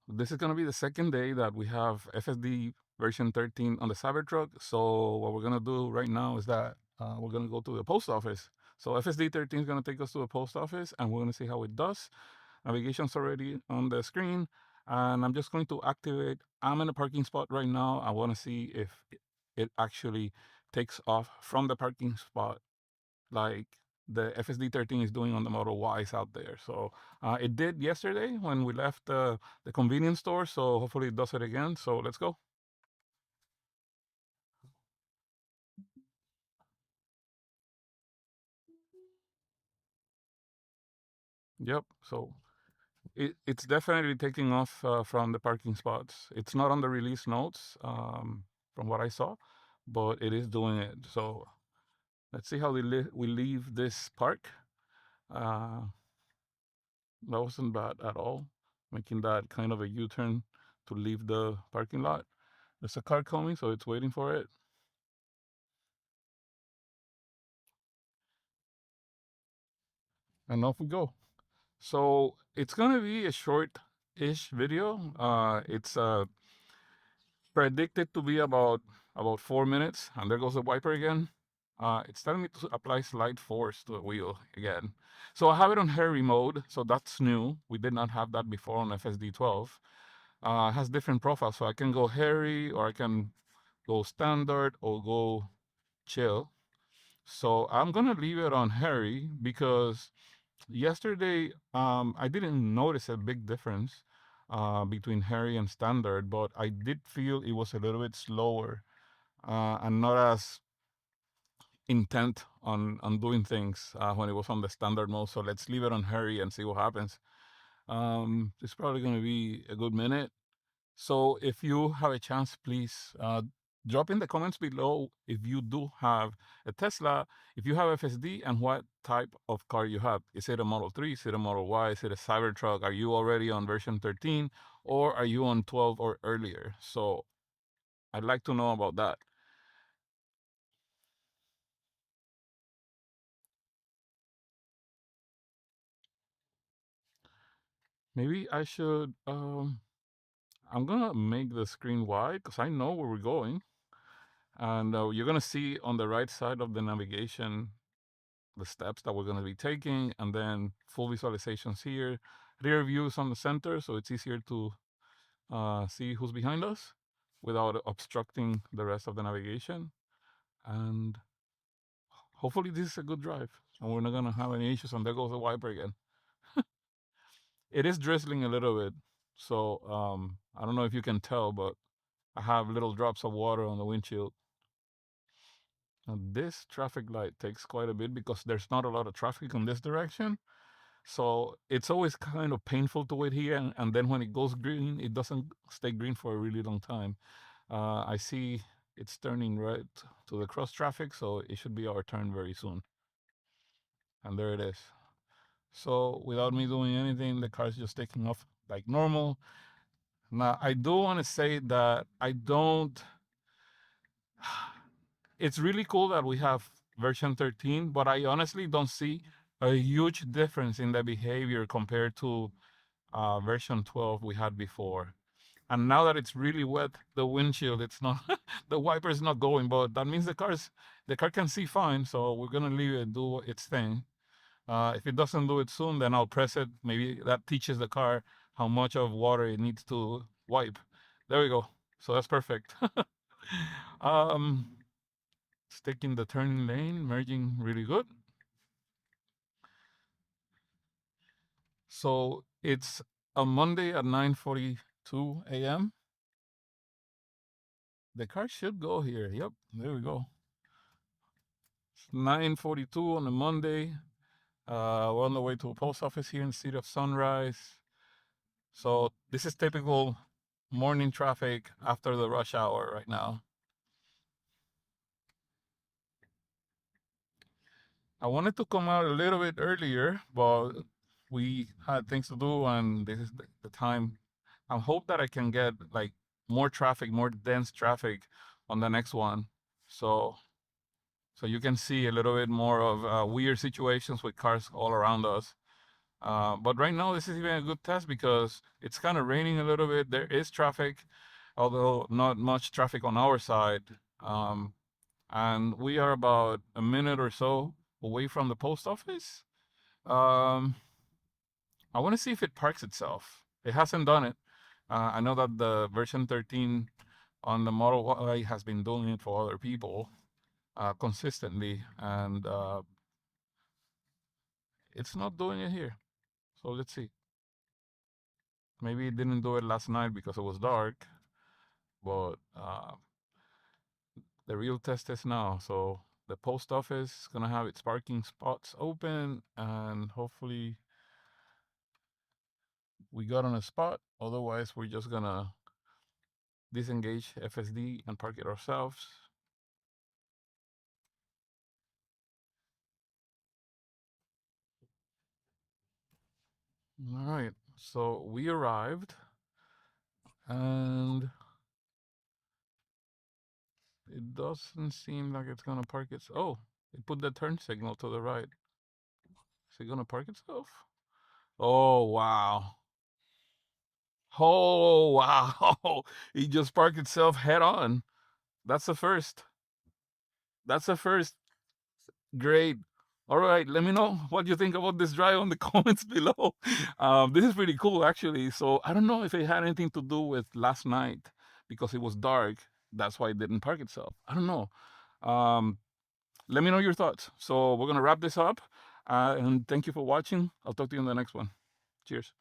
This is going to be the second day that we have FSD version 13 on the Cybertruck. So what we're going to do right now is that we're going to go to the post office. So FSD 13 is going to take us to the post office, and we're going to see how it does. Navigation's already on the screen, and I'm just going to activate. I'm in a parking spot right now. I want to see if it actually takes off from the parking spot like the FSD 13 is doing on the Model Ys out there. So it did yesterday when we left the convenience store. So hopefully it does it again. So let's go. Yep. So it's definitely taking off from the parking spots. It's not on the release notes from what I saw, but it is doing it. So let's see how we leave this park. Uh, that wasn't bad at all, making that kind of a U-turn to leave the parking lot. There's a car coming, so it's waiting for it. And off we go. So it's gonna be a short-ish video. It's predicted to be about 4 minutes, and there goes the wiper again. It's telling me to apply slight force to the wheel again. So I have it on hairy mode, so that's new. We did not have that before on FSD 12. It has different profiles, so I can go hairy, or I can go standard, or go chill. So I'm gonna leave it on hairy because yesterday I didn't notice a big difference between hairy and standard, but I did feel it was a little bit slower and not as intent on doing things when it was on the standard mode. So let's leave it on hairy and see what happens. It's probably going to be a good minute. So if you have a chance, please drop in the comments below if you do have a Tesla, if you have FSD, and what type of car you have. Is it a Model 3? Is it a Model Y? Is it a Cybertruck? Are you already on version 13 or are you on 12 or earlier? So I'd like to know about that. Maybe I should, I'm gonna make the screen wide because I know where we're going. And you're gonna see on the right side of the navigation the steps that we're going to be taking, and then full visualizations here, rear views on the center, so it's easier to see who's behind us without obstructing the rest of the navigation. And hopefully this is a good drive, and we're not going to have any issues. And there goes the wiper again. It is drizzling a little bit, so I don't know if you can tell, but I have little drops of water on the windshield. Now this traffic light takes quite a bit because there's not a lot of traffic in this direction. So it's always kind of painful to wait here, and then when it goes green, it doesn't stay green for a really long time. I see it's turning right to the cross traffic, so it should be our turn very soon. And there it is. So without me doing anything, the car's just taking off like normal. Now, I do want to say that I don't. It's really cool that we have version 13, but I honestly don't see a huge difference in the behavior compared to version 12 we had before. And now that it's really wet, the windshield, it's not, the wiper is not going, but that means the car can see fine. So we're gonna leave it do its thing. If it doesn't do it soon, then I'll press it. Maybe that teaches the car how much of water it needs to wipe. There we go. So that's perfect. um, Sticking the turning lane, merging really good. So it's a Monday at 9:42 a.m. The car should go here. Yep, there we go. 9:42 on a Monday. We're on the way to a post office here in the city of Sunrise. So this is typical morning traffic after the rush hour right now. I wanted to come out a little bit earlier, but we had things to do, and this is the time. I hope that I can get like more traffic, more dense traffic on the next one. So you can see a little bit more of weird situations with cars all around us. But right now, this is even a good test because it's kind of raining a little bit. There is traffic, although not much traffic on our side. Um, and we are about a minute or so away from the post office. Um, I want to see if it parks itself. It hasn't done it. I know that the version 13 on the Model Y has been doing it for other people consistently, and it's not doing it here. So let's see. Maybe it didn't do it last night because it was dark, but the real test is now. So the post office is gonna have its parking spots open, and hopefully we got on a spot. Otherwise, we're just gonna disengage FSD and park it ourselves. All right, so we arrived, and it doesn't seem like it's gonna park its. Oh, it put the turn signal to the right. Is it gonna park itself? Oh wow! Oh wow! It just parked itself head on. That's the first. That's the first. Great. All right, let me know what you think about this drive on the comments below. This is pretty cool, actually. So I don't know if it had anything to do with last night because it was dark. That's why it didn't park itself. I don't know. Um, let me know your thoughts. So we're gonna wrap this up, and thank you for watching. I'll talk to you in the next one. Cheers.